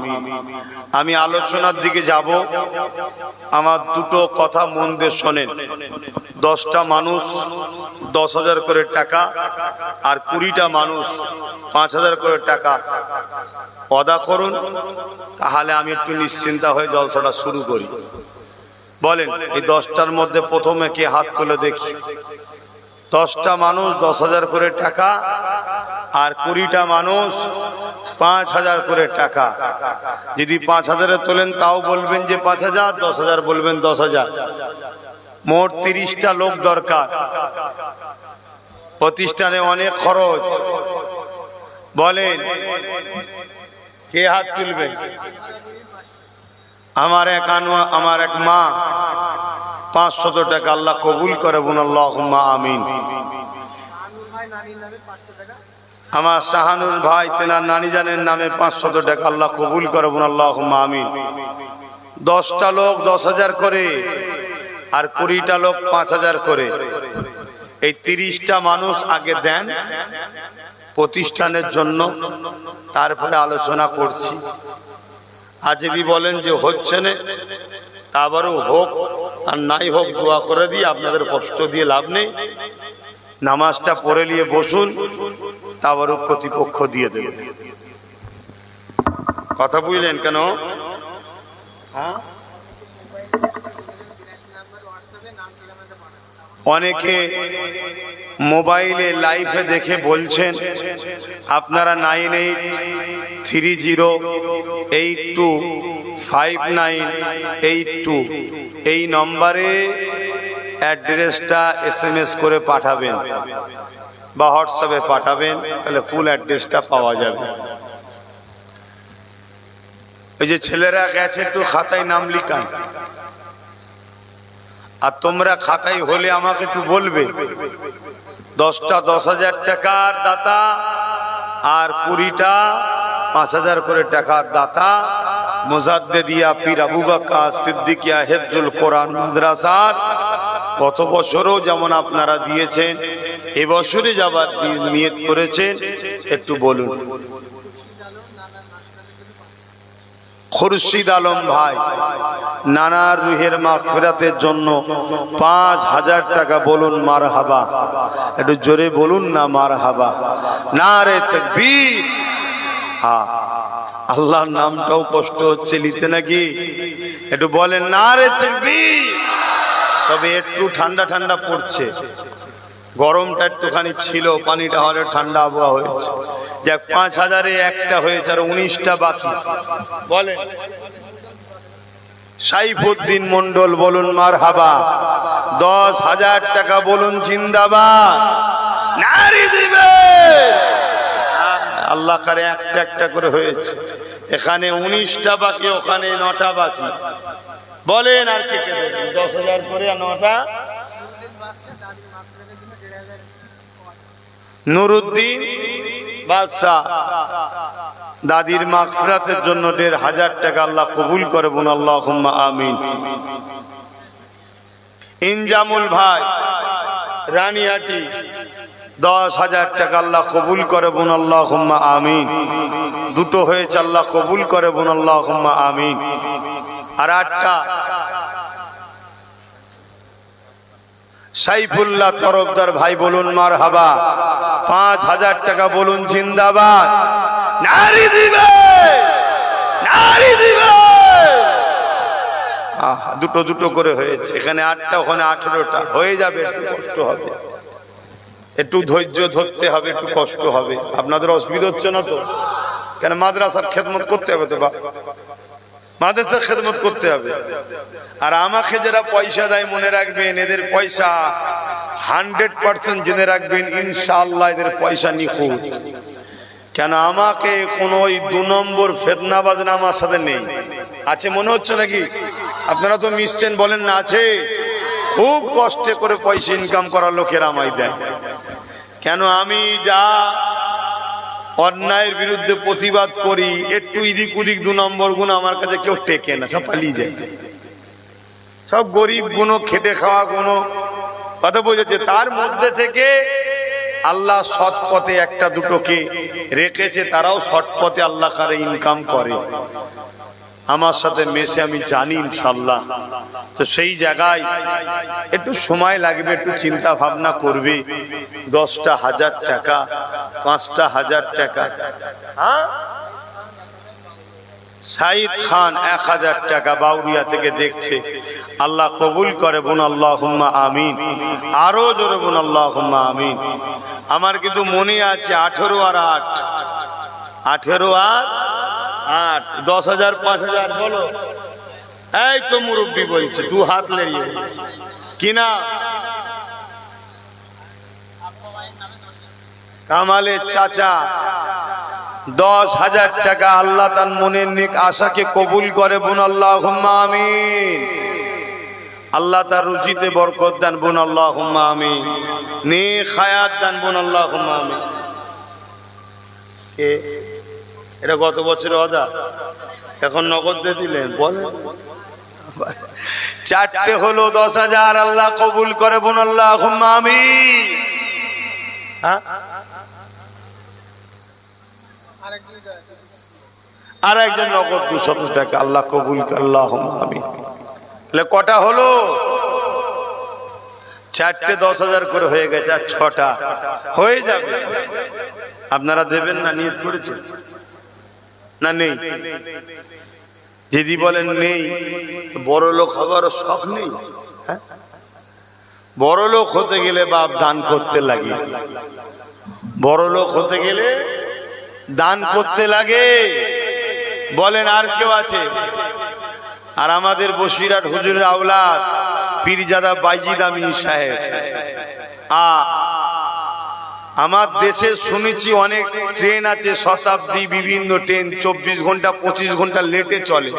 আমি আলোচনার দিকে যাব, আমার দুটো কথা মন দিয়ে শোনেন। 10টা মানুষ 10,000 করে টাকা, আর 20টা মানুষ 5,000 করে টাকা ওয়াদা করুন, তাহলে আমি একটু নিশ্চিন্তা হয়ে জলসাটা শুরু করি। বলেন এই 10টার মধ্যে প্রথমে কে হাত তুলে দেখি? 10টা মানুষ 10,000 করে টাকা, আর 20টা মানুষ 5,000 করে টাকা। যদি 5,000-এ তোলেন তাও বলবেন যে 5,000, 10,000 বলবেন 10,000। মোট 30টা লোক দরকার। প্রতিষ্ঠানে অনেক খরচ। বলেন কে হাত তুলবেন? আমার এক মা 500 টাকা আল্লাহ কবুল করে, বলুন আল্লাহুম্মা আমিন। আমার শাহানুর ভাই তেনার নানি জানের নামে 500 টাকা আল্লাহ কবুল করে, বলুন আল্লাহুম্মা আমিন। 10টা লোক 10,000 করে, আর 20টা লোক 5,000 করে। এই 30টা মানুষ আগে দেন প্রতিষ্ঠানের জন্য, তারপরে আলোচনা করছি। আর যদি বলেন যে হচ্ছে না, তা আবারও হোক আর নাই হোক, দোয়া করে দিয়ে আপনাদের কষ্ট দিয়ে লাভ নেই। নামাজটা পড়ে নিয়ে বসুন, তা আবারও কর্তৃপক্ষ দিয়ে দেবে। কথা বুঝলেন কেন? হ্যাঁ, অনেকে মোবাইলে লাইভে দেখে বলছেন আপনারা 9830825982 এই নম্বরে অ্যাড্রেসটা SMS করে পাঠাবেন বা হোয়াটসঅ্যাপে পাঠাবেন, তাহলে ফুল অ্যাড্রেসটা পাওয়া যাবে। ওই যে ছেলেরা গেছে একটু খাতায় নাম লিখান, আর তোমরা খাতায় হলে আমাকে একটু বলবে। 10টা 10,000 টাকার দাতা, আর 20টা 5,000 করে টাকার দাতা। মুজাদ্দিদিয়া পীর আবু বকর সিদ্দিকিয়া হিফজুল কোরআন মাদ্রাসার গত বছরও যেমন আপনারা দিয়েছেন, এবছরে যাবার নিয়ত করেছেন, একটু বলুন। খুরশিদ আলম ভাই নানার রুহের মাগফিরাতের জন্য 5,000 টাকা, বলুন মারহাবা। একটু জোরে বলুন না মারহাবা, নারে তাকবীর। আল্লাহর নামটাও কষ্ট হচ্ছে নিতে নাকি, একটু বলেন নারে তাকবীর। তবে একটু ঠান্ডা ঠান্ডা পড়ছে, গরমটা একটুখানি ছিল, পানিটা হলে ঠান্ডা আবহাওয়া হয়েছে। যাক, 5,000-এ একটা হয়েছে, আর 19টা বাকি। বলেন সাইফুদ্দিন মন্ডল, বলুন মারহাবা। 10,000 টাকা, বলুন জিন্দাবাদ। নারী দিবে আল্লাহ করে, একটা একটা করে হয়েছে। এখানে 19টা বাকি, ওখানে 9টা বাকি। বলেন আর কে কে দেবেন? 10,000 করে, আর 9টা। নুরুদ্দিন বাদশাহ দাদির মাগফিরাতের জন্য 1,500 টাকা আল্লাহ কবুল করে, বলুন আল্লাহুম্মা আমিন। ইনজামুল ভাই রানিয়াটি 10,000 টাকা আল্লাহ কবুল করে, বলুন আল্লাহুম্মা আমিন। দুটো হয়েছে, আল্লাহ কবুল করে, বলুন আল্লাহুম্মা আমিন। আর 8টা সাইফুল্লাহ তরফদার ভাই, বলুন মারহাবা। 5,000 টাকা, বলুন জিন্দাবাদ। নারী দিবে, নারী দিবে। দুটো দুটো করে হয়েছে, এখানে 8টা, ওখানে 18টা। হয়ে যাবে, একটু কষ্ট হবে, একটু ধৈর্য ধরতে হবে, একটু কষ্ট হবে। আপনাদের অসুবিধা হচ্ছে না তো? কেন, মাদ্রাসার খেদমত করতে হবে তো, বা মাদ্রাসার খেদমত করতে হবে। আর আমাকে যারা পয়সা দেয়, মনে রাখবেন এদের পয়সা 100% জেনে রাখবেন, ইনশাআল্লাহ এদের পয়সা নিখুঁত। কেন, আমাকে কোনো ওই 2 নম্বর ফেতনাবাজ না আমার সাথে নেই। আছে মনে হচ্ছে নাকি? আপনারা তো মিশছেন, বলেন না আছে। খুব কষ্টে করে পয়সা ইনকাম করার লোকেরা আমায় দেয়। কেন, আমি যা অন্যায়ের বিরুদ্ধে প্রতিবাদ করি, একটু ইদিক উদিক 2 নম্বর গুণ আমার কাছে কেউ টেকে না, সব পালিয়ে যায়। সব গরিব গুণ, খেটে খাওয়া গুণ, কথা বুঝেছে। তার মধ্যে থেকে আল্লাহ সৎ পথে 1টা 2টোকে রেখেছে, তারাও সৎ পথে আল্লাহ কারে ইনকাম করে। আমার সাথে মেশে আমি জানি ইনশাআল্লাহ। তো সেই জায়গায় একটু সময় লাগবে, একটু চিন্তা ভাবনা করবে। 10টা 1,000 টাকা, 5টা 1,000 টাকা, সাইদ খান 1000 টাকা বাউরিয়া থেকে দেখছে, আল্লাহ কবুল করে, বোন আল্লাহুম্মা আমিন। আরো জোরে বোন আল্লাহুম্মা আমিন। আমার কিন্তু মনে আছে 18 আর 8, 18 আর 8, 10,000 5,000 বলো। এই তো মুরব্বী বলছে, দু হাত লেড়িয়ে বলছে কিনা, কামালের চাচা 10,000 টাকা। আল্লাহ তার মনের নেক আশাকে কবুল করে, বোন আল্লাহুম্মা আমিন। আল্লাহ তার রুজিতে বরকত দান, বোন আল্লাহুম্মা আমিন। নেক হায়াত দান, বোন আল্লাহুম্মা আমিন। কে এটা গত বছরের ওয়াদা, এখন নগদ দিয়ে দিলেন বলেন। 4টে হলো 10,000, আল্লাহ কবুল করে, বোন আল্লাহুম্মা আমিন। হ্যাঁ, আর একজন নগদ 200 টাকা, আল্লাহ কবুল করে, আল্লাহুম্মা আমিন। তাহলে কটা হলো? 4টে 10,000 করে হয়ে গেছে, আর 6টা হয়ে যাবে। আপনারা দেবেন না, নিয়ত করেছেন না? নেই? যদি বলেন নেই, বড় লোক হবারও শখ নেই? হ্যাঁ, বড় লোক হতে গেলে বাপ দান করতে লাগে, বড় লোক হতে গেলে দান করতে লাগে। বলেন আর কেউ আছে? আর আমাদের বসিরহাট হুজুরের আওলাদ পীরজাদা বাইজিদ আমিন সাহেব, আমার দেশে শুনেছি অনেক ট্রেন আছে, শতাব্দী বিভিন্ন ট্রেন 24 ঘন্টা 25 ঘন্টা লেটে চলে,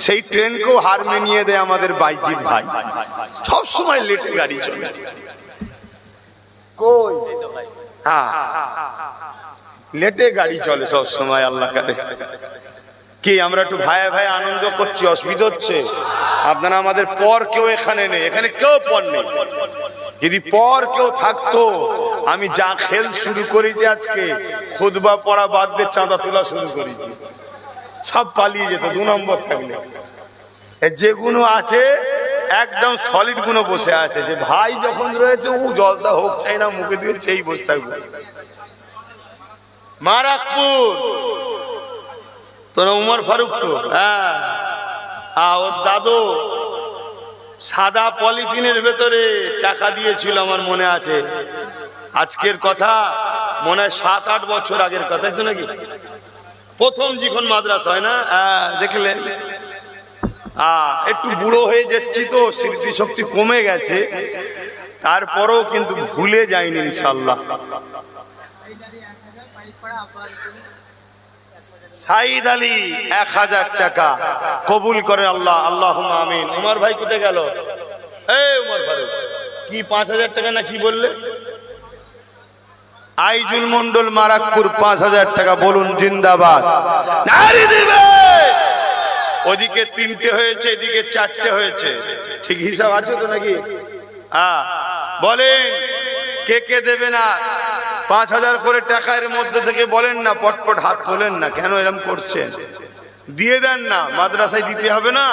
সেই ট্রেনকেও হার মেনিয়ে দেয় আমাদের বাইজিদ ভাই। সব সময় লেটে গাড়ি চলে। কই? হ্যাঁ, লেটে গাড়ি চলে সব সময়। আল্লাহ কারে কি আমরা একটু ভাই ভাই আনন্দ করছি, অসুবিধা হচ্ছে? আপনারা আমাদের পর কেউ এখানে নেই, এখানে কেউ পর নেই। যদি পর কেউ থাকতো, আমি যা খেল শুরু করেছি আজকে, খুতবা পড়া বাদ দিয়ে চাঁদা তোলা শুরু করেছি, সব পালিয়ে যেত 2 নম্বর থাকলে। যেগুলো আছে একদম সলিড গুলো বসে আছে, যে ভাই যখন রয়েছে ও জলসা হোক চাই না, মুখে দিয়ে সেই বসে থাকবে। মারাকপুর তোরা উমর ফারুক তো, হ্যাঁ, ওর দাদু সাদা পলিথিনের ভেতরে টাকা দিয়েছিল, আমার মনে আছে। আজকের কথা মনে হয় 7-8 বছর আগের কথা তো নাকি, প্রথম যখন মাদ্রাসা হয় না, দেখলেন। একটু বুড়ো হয়ে যাচ্ছি তো, স্মৃতি শক্তি কমে গেছে, তারপরেও কিন্তু ভুলে যায়নি ইনশাআল্লাহ। সাইদ আলী 1000 টাকা কবুল করে আল্লাহ, আল্লাহুম্মা আমিন। উমর ভাই কোথায় গেল? এই উমর ফারুক কি 5000 টাকা না কি বললে? আইজুল মন্ডল মারাকপুর 5000 টাকা, বলুন জিন্দাবাদ। নারী দিবে। ওদিকে 3টে হয়েছে, এদিকে 4টে হয়েছে, ঠিক হিসাব আছে তো নাকি? বলেন কে কে দেবে না? 5000 করে টাকার মধ্যে থেকে বলেন না, পটপট হাত তোলেন না, কেন এরকম করছেন? দিয়ে দেন না, মাদ্রাসায় দিতে হবে না?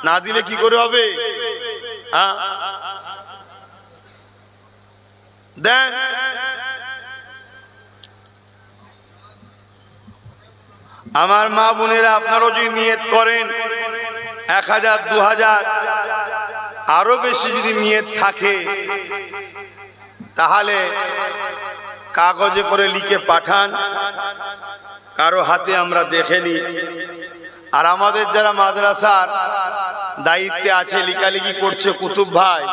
না দিলে কি করে হবে? দেন। আমার মা বোনেরা, আপনারাও যদি নিয়ত করেন 1000 2000 আরো বেশি যদি নিয়ত থাকে, তাহলে কাগজে করে লিখে পাঠান, কারো হাতে আমরা দেখে নিই। আর আমাদের যারা মাদ্রাসার দায়িত্বে আছে, লিখালিখি করছে, কুতুব ভাই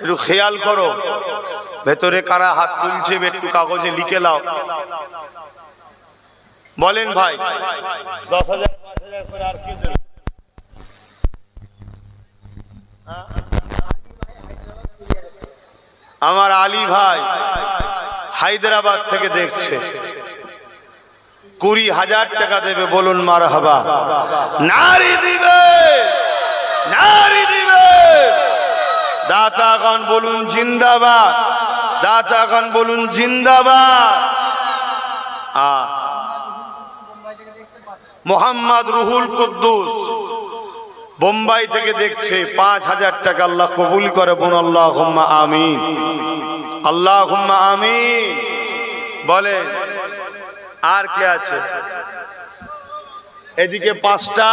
একটু খেয়াল করো, ভেতরে কারা হাত তুলছে একটু কাগজে লিখে নাও। বলেন ভাই, 10,000 5,000 করে আর কি দেবে? আমার আলী ভাই হায়দ্রাবাদ থেকে দেখছে, 20,000 টাকা দেবে, বলুন মারহাবা। নারী দিবে, নারী দিবে। দাতাগণ বলুন জিন্দাবাদ, দাতাগণ বলুন জিন্দাবাদ। মোহাম্মদ রুহুল কুদ্দুস বোম্বাই থেকে দেখছে, 5,000 টাকা, আল্লাহ কবুল করে, বোন আল্লাহুম্মা আমিন, আল্লাহুম্মা আমিন। বলেন আর কে আছে? এদিকে 5টা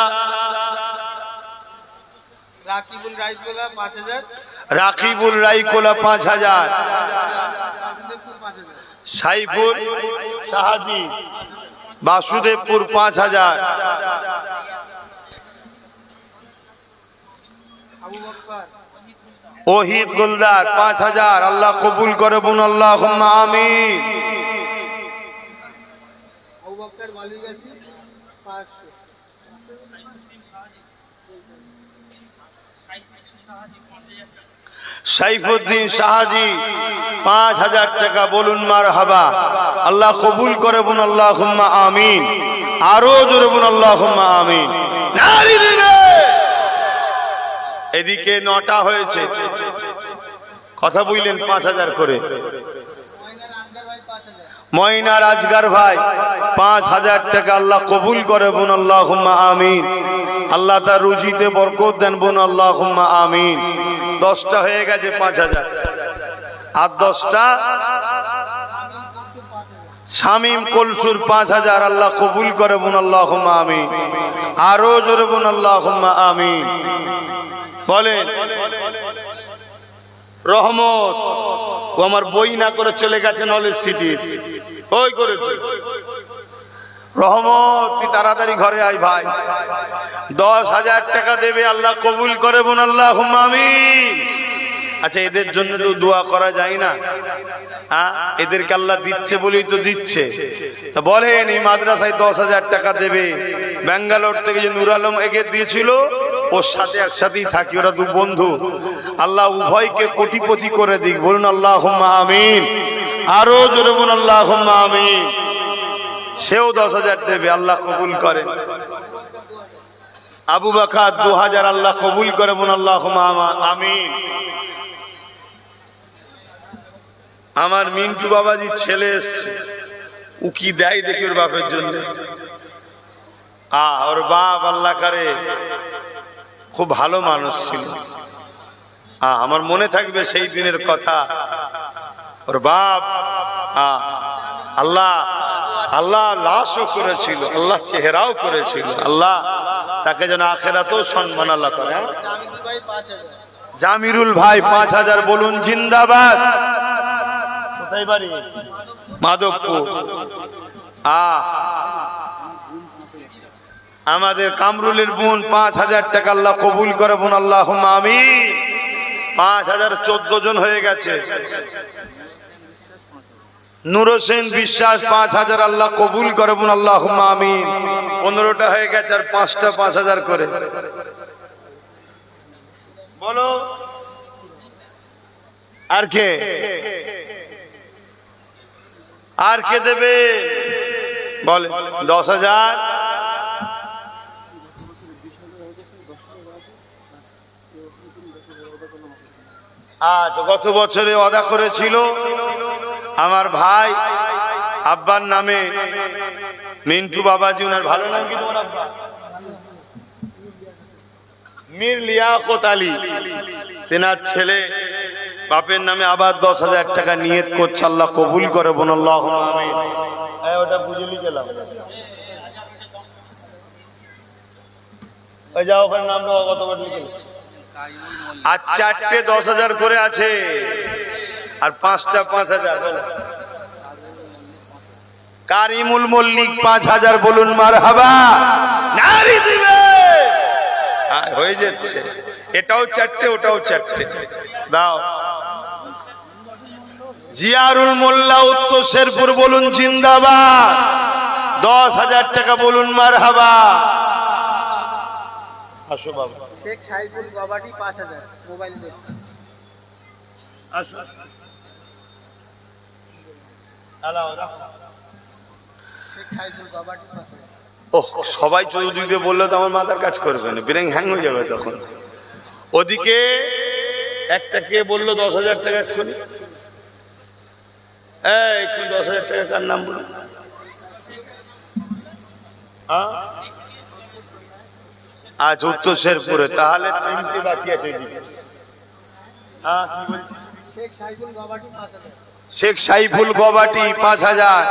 রাকিবুল রাইকোলা 5000, রাকিবুল রাইকোলা 5000, সাইফুল শাহাজি বাসুদেবপুর 5000, আবু বকর ওহিদ গুলদার 5000। আল্লাহ কবুল করে বলুন আল্লাহুম্মা আমিন। আবু বকর মালিকাসি 500, সাইফুদ্দিন শাহাজি 5000 টাকা। বলুন মারহাবা। আল্লাহ কবুল করে বলুন আল্লাহুম্মা আমিন। আরো জোরে বলুন আল্লাহুম্মা আমিন। নারী দিবে। এদিকে 9টা হয়েছে, কথা বললেন 5000 করে। ময়নার আজগার ভাই 5000, ময়নার আজগার ভাই 5000 টাকা। আল্লাহ কবুল করে বলুন আল্লাহুম্মা আমিন। আল্লাহ তার রুজিতে বরকত দেন বলুন আল্লাহুম্মা আমিন। 10টা হয়ে গেছে 5000, আর 10টা শামিম কলসুর 5000। আল্লাহ কবুল করে বলুন আল্লাহুম্মা আমিন। আরো জোরে বলুন আল্লাহুম্মা আমিন। বলেন রহমত, ও আমার বই না করে চলে গেছে নলেজ সিটি, ওই করেছে রহমত। তুই তাড়াতাড়ি ঘরে আয় ভাই। 10,000 টাকা দেবে। আল্লাহ কবুল করে বলুন আল্লাহুম্মা আমিন। আচ্ছা, এদের জন্য তো দোয়া করা যায় না? হ্যাঁ, এদেরকে আল্লাহ দিচ্ছে বলেই তো দিচ্ছে। তা বলেন, এই মাদ্রাসায় 10,000 টাকা দেবে। ব্যাঙ্গালোর থেকে যে নূর আলম এগিয়ে দিয়েছিল, ওর সাথে একসাথেই থাকি, ওরা 2 বন্ধু। আল্লাহ উভয়কে কোটিপতি করে দিক। বলুন আল্লাহুম্মা আমিন। আরো জোরে বলুন আল্লাহুম্মা আমিন। সেও 10,000 দেবে। আল্লাহ কবুল করেন। আবু বকর 2000। আল্লাহ কবুল করে বলুন আল্লাহুম্মা আমিন। আমার মিন্টু বাবাজি ছেলে এসছে, ও কি দেয় দেখি ওর বাপের জন্য। ওর বাপ আল্লাহ করে খুব ভালো মানুষ ছিল। আমার মনে থাকবে সেই দিনের কথা। ওর বাপ আল্লাহ আল্লাহ লাশও করেছিল, আল্লাহ চেহারাও করেছিল। আল্লাহ তাকে যেন আখেরাতেও সম্মান আল্লাহ করে। জামিদুল ভাই 5000, জামিরুল ভাই 5000। বলুন জিন্দাবাদ। কোথায় বাড়ি? মাধবপুর। আমাদের কামরুলের বোন 5000 টাকা। আল্লাহ কবুল করে বোন আল্লাহুম্মা আমিন। 5000 14 জন হয়ে গেছে। নূর হোসেন বিশ্বাস 5000। আল্লাহ কবুল করে বোন আল্লাহুম্মা আমিন। 15টা হয়ে গেছে, আর 5টা 5000 করে। বলো আর কে, আর কে দেবে? বলে 10,000। আচ্ছা, গত বছরে ওয়াদা করেছিল আমার ভাই আব্বার নামে, মিন্টু বাবাজি। ওনার ভালো নাম কি তোমার আব্বা? মীর লিয়াকত আলী। তেনার ছেলে বাপের নামে আবার 10,000 টাকা নিয়ত করছে। আল্লাহ কবুল করে বলুন আল্লাহুম্মা আমিন। ওটা বুঝে লিখলাম। ওই যাও, ওখানে নাম দাও, কতবার লিখে। আর 4টে 10,000 করে আছে, আর 5টা 5,000। কারিমুল মল্লিক 5,000। বলুন মারহাবা। নারী দিবে। হয়ে যাচ্ছে। এটাও 4টে, ওটাও 4টে। দাও। জিয়ারুল মোল্লা উত্তর শেরপুর। বলুন জিন্দাবাদ। 10,000 টাকা। বলুন মারহাবা। আসো বাবা। শেখ সাইফুল গবাটি 5000, মোবাইল দেখছি। আসো। আল্লাহ রাখো। শেখ সাইফুল গবাটি 5000। ওহ, সবাই চৌধুরী দিয়ে বললে তো আমার মাথার কাজ করবে না, ব্রেন হ্যাং হয়ে যাবে তখন। ওদিকে একটা কে বললো 10,000 টাকা এক্ষুনি? 10,000 টাকা কার নাম বলুন? আজ উত্তর শেরপুরে। তাহলে 3টে বাকি আছে। শেখ সাইফুল গবাটি 5000। শেখ সাইফুল গবাটি 5000,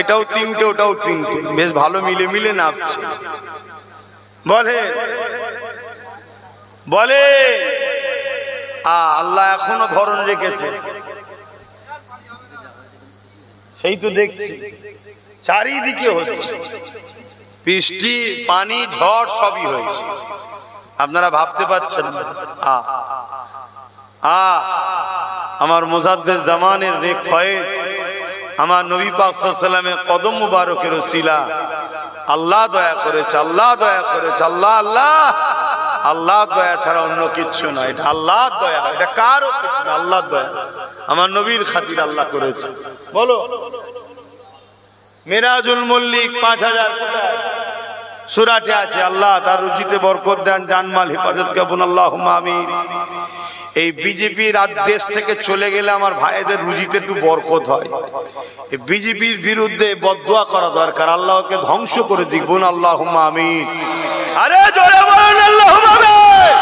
এটাও তিনটে ওটাও তিনটে, বেশ ভালো মিলে মিলে নাপছে। বলে বলে আল্লাহ এখনো ধরন রেখেছে, সেই তো দেখছি চারিদিকে হচ্ছে বৃষ্টি, পানি, ঝড় সবই হয়েছে। আপনারা ভাবতে পারছেন না। আমার মুজাদ্দেদ জামানের নেক ফয়েজ, আমার নবী পাক সাল্লাল্লাহু আলাইহি ওয়াসাল্লামের কদম মুবারকের ওসিলা আল্লাহ দয়া করেছে, আল্লাহ দয়া করেছে, আল্লাহ আল্লাহ আল্লাহ দয়া ছাড়া অন্য কিচ্ছু নয়। এটা আল্লাহর দয়া, এটা কারও কিছু না, আল্লাহর দয়া। আমার নবীর খাতির আল্লাহ করেছে। বলো মিরাজুল মল্লিক 5000 কোথায়? সূরাতে আছে। আল্লাহ তার রুজিতে বরকত দেন, জানমাল হেফাজত করুন, আল্লাহুম্মা আমিন। এই বিজেপি দেশ থেকে চলে গেলে আমার ভাইদের রুজিতে একটু বরকত হয়। এই বিজেপির বিরুদ্ধে বদদোয়া করা দরকার, আল্লাহকে ধ্বংস করে দিক, বলুন আল্লাহুম্মা আমিন। আরে জোরে বলুন আল্লাহুম্মা আমিন।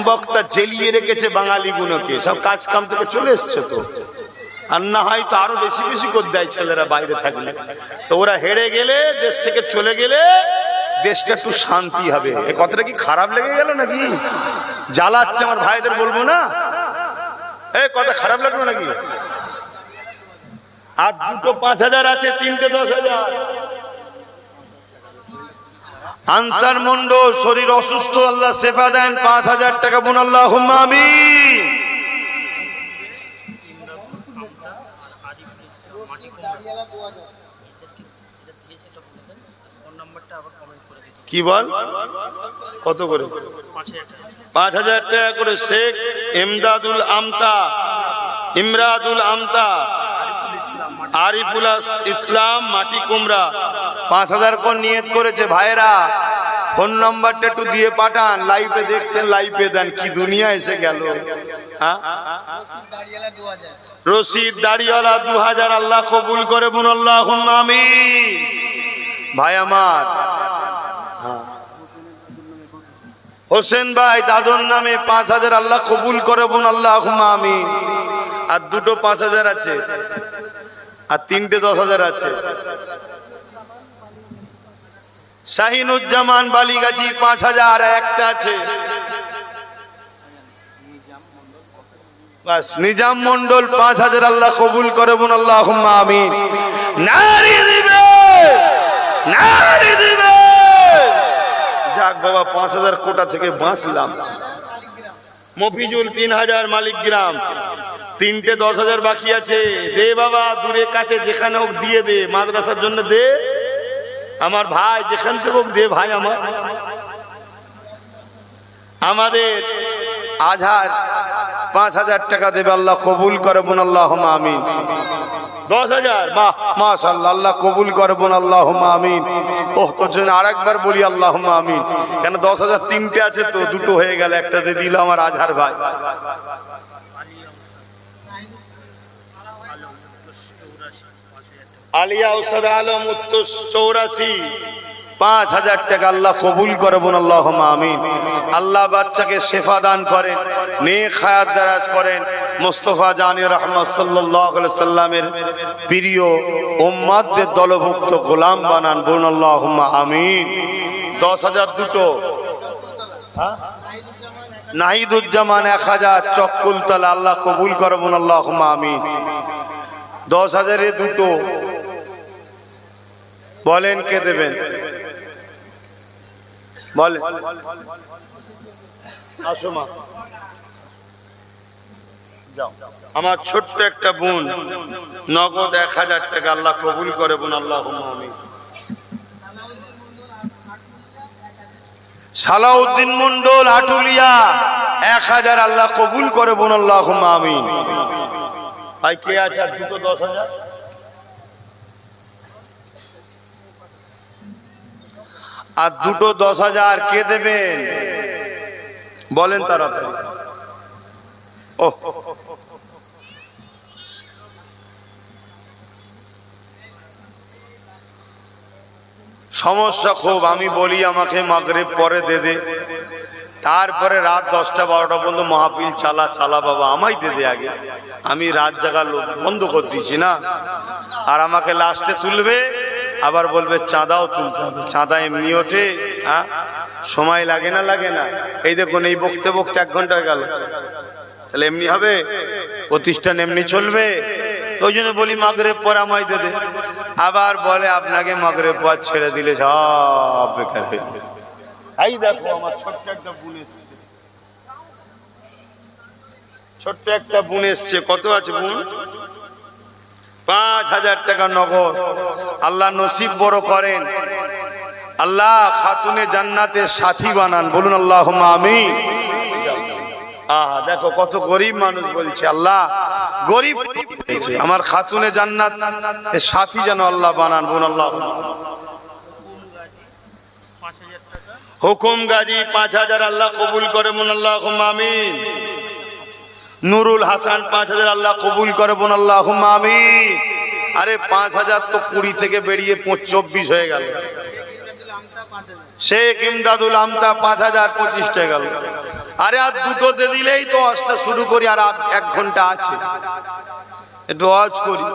বক্তা জেলিয়ে রেখেছে বাঙালি গুলোকে, সব কাজ কাম থেকে চলে এসছে তো, আর না হয় তো আরো বেশি বেশি করে দেয় ছেলেরা বাইরে থাকলে। তো ওরা হেরে গেলে, দেশ থেকে চলে গেলে দেশটা একটু শান্তি হবে। এই কথাটা কি খারাপ লেগে গেল নাকি? জ্বালাচ্ছে আমার ভাইদের, বলবো না? এই কথা খারাপ লাগলো নাকি? আর দুটো 5000 আছে, তিনটে 10000। আনসার মন্ডল শরীর অসুস্থ, আল্লাহ শেফা দেন, 5000 টাকা বোন, আল্লাহুম্মা আমিন। কি বল কত করে? 5000 টাকা করে। শেখ ইমদাদুল আমতা, ইমরাদুল আমতা, আরিফুল ইসলাম মাটি কুমড়া 5000 করে নিয়ত করেছে। ভাইরা ফোন নাম্বারটা একটু দিয়ে পাঠান, লাইভে দেখছেন, লাইভে দেন। কি দুনিয়া এসে গেল। হ্যাঁ, রশিদ দাড়িওয়ালা 2000, আল্লাহ কবুল করে বলুন আল্লাহুম্মা আমিন। ভাই আমার হোসেন ভাই দাদুর নামে 5000, আল্লাহ কবুল করে বলুন আল্লাহুম্মা আমিন। আর দুটো 5000 আছে, আর তিনটে 10000 আছে। শাহিনুজ্জামান বালিগাছি 5000, একটা আছে। বাস, নিজাম মন্ডল 5000, আল্লাহ কবুল করে বলুন আল্লাহুম্মা আমিন। নারী দিবে, নারী দিবে। যাক বাবা, 5000 কোটা থেকে বাঁচলাম। মফিজুল 3000 মালিকগ্রাম, তিনটে 10000 বাকি আছে। দে বাবা, দূরে কাছে যেখানে হোক দিয়ে দে, মাদ্রাসার জন্য দে। আমার ভাই যেখান থেকে হোক দে ভাই। আমাদের আজহার 5000 টাকা দেবে, আল্লাহ কবুল করে বলুন আল্লাহুম্মা আমিন। 10000, বাহ মাশাআল্লাহ, আল্লাহ কবুল করে বলুন আল্লাহুম্মা আমিন। ওহ, তোর জন্য আরেকবার বলি আল্লাহুম্মা আমিন। কেন 10000 তিনটে আছে তো, দুটো হয়ে গেল, একটাতে দিল আমার আজহার ভাই। আলিয়া উসাদ আলম উত্তর 84, 5000 টাকা, আল্লাহ কবুল করে বলুন আল্লাহুম্মা আমিন। আল্লাহ বাচ্চাকে শেফা দান করেন, নেক হায়াত দারাজ করেন। মুস্তাফা জানি রহমত সাল্লাল্লাহু আলাইহি সাল্লামের প্রিয় উম্মতদের দলভুক্ত গোলাম বানান, বলুন আল্লাহুম্মা আমিন। 10000 দুটো। নাহিদুজ্জামান 1000, চক্কুলতলা, আল্লাহ কবুল করে বলুন আল্লাহুম্মা আমিন। 10000 এ দুটো। বলেন কে দেবেন? বলেন। আসো মা, যাও। আমার ছোট্ট একটা বোন, নগদ 1000 টাকা, আল্লাহ কবুল করে বোন, আল্লাহুম্মা আমিন। সালাউদ্দিন মন্ডল আটুলিয়া 1000, আল্লাহ কবুল করে বোন, আল্লাহুম্মা আমিন। ভাই কে আছে? দুটো 10000। আর দুটো 10000 কে দেবেন? বলেন তাড়াতাড়ি। ও, সমস্যা খুব। আমি বলি আমাকে মাগরিব পরে দে দে, তারপরে রাত 10টা 12টা বললো মাহফিল চালা বাবা, আমায় দে আগে, আমি রাত জাগার লোক বন্ধ করে দিয়েছি না। আর আমাকে লাস্টে তুলবে, আবার বলবে চাঁদাও তুলতে হবে। চাঁদা এমনি ওঠে, হ্যাঁ সময় লাগে না? এই দেখুন, এই বকতে 1 ঘন্টা হয়ে গেল, তাহলে এমনি হবে? প্রতিষ্ঠান এমনি চলবে? তো ওই জন্য বলি মাগরিব পর আমায় দে। আবার বলে আপনাকে মাগরিব পর ছেড়ে দিলে সব বেকার হয়ে যাবে। এই দেখো আমার ছোট্ট একটা বোন এসছে, কত আছে বোন? 5000 টাকা নগদ। আল্লাহ নসিব বড় করেন, আল্লাহ খাতুনে জান্নাতের সাথী বানান, বলুন আল্লাহুম্মা আমিন। আহা দেখো কত গরিব মানুষ বলছে, আল্লাহ গরিব আমার খাতুনে জান্নাত এর সাথী যেন আল্লাহ বানান, বলুন আল্লাহ। হুকুম গাজী 5000 আল্লাহ কবুল করে, বলুন আল্লাহুম্মা আমিন। নুরুল হাসান 5000 আল্লাহ কবুল করে, বলুন আল্লাহুম্মা আমিন। আরে 5000 তো 20 থেকে বেরিয়ে 24 হয়ে গেল। শেখ ইমদাদুল আমতা 5000 25 টাকা গেল। আরে আর দুটো দিয়ে দিলেই তো আজটা শুরু করি, আর 1 ঘন্টা আছে, একটু ওয়াজ করি।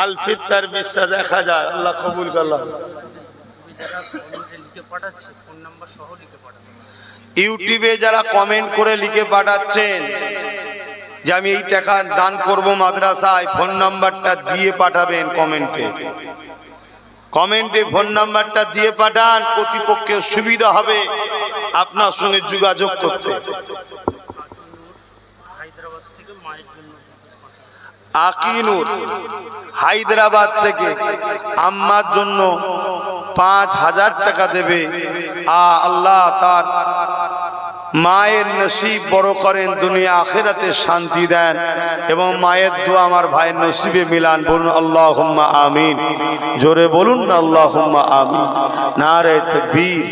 আল ফিত্তার বিশ্বাস 1000 আল্লাহ কবুল করলাম। ইউটিউবে যারা কমেন্ট করে লিখে পাঠাচ্ছেন যে আমি এই টাকা দান করব মাদ্রাসায়, ফোন নাম্বারটা দিয়ে পাঠাবেন। কমেন্টে ফোন নাম্বারটা দিয়ে পাঠান, প্রতিপক্ষের সুবিধা হবে আপনার সঙ্গে যোগাযোগ করতে। আকিনুর হায়দ্রাবাদ থেকে আম্মার জন্য 5000 টাকা দেবে। আল্লাহ তার মায়ের নসিব বড় করেন, দুনিয়া আখিরাতে শান্তি দেন, এবং মায়ের দোয়া আমার ভাইয়ের নসিবে মিলান, বলুন আল্লাহুম্মা আমিন। জোরে বলুন না আল্লাহুম্মা আমিন। নারে তাকবীর,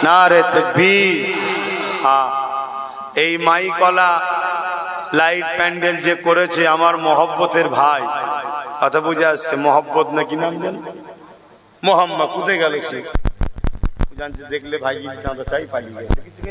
নারে তাকবীর। এই মাইকলা লাইট প্যান্ডেল যে করেছে আমার মহব্বতের ভাই, কথা বুঝে আসছে? মহব্বত নাকি নাম জান? মোহাম্মদ কোথায় গেল সে? জানছে দেখলে ভাই চাঁদা চাই পালিয়ে গেছে, কিছু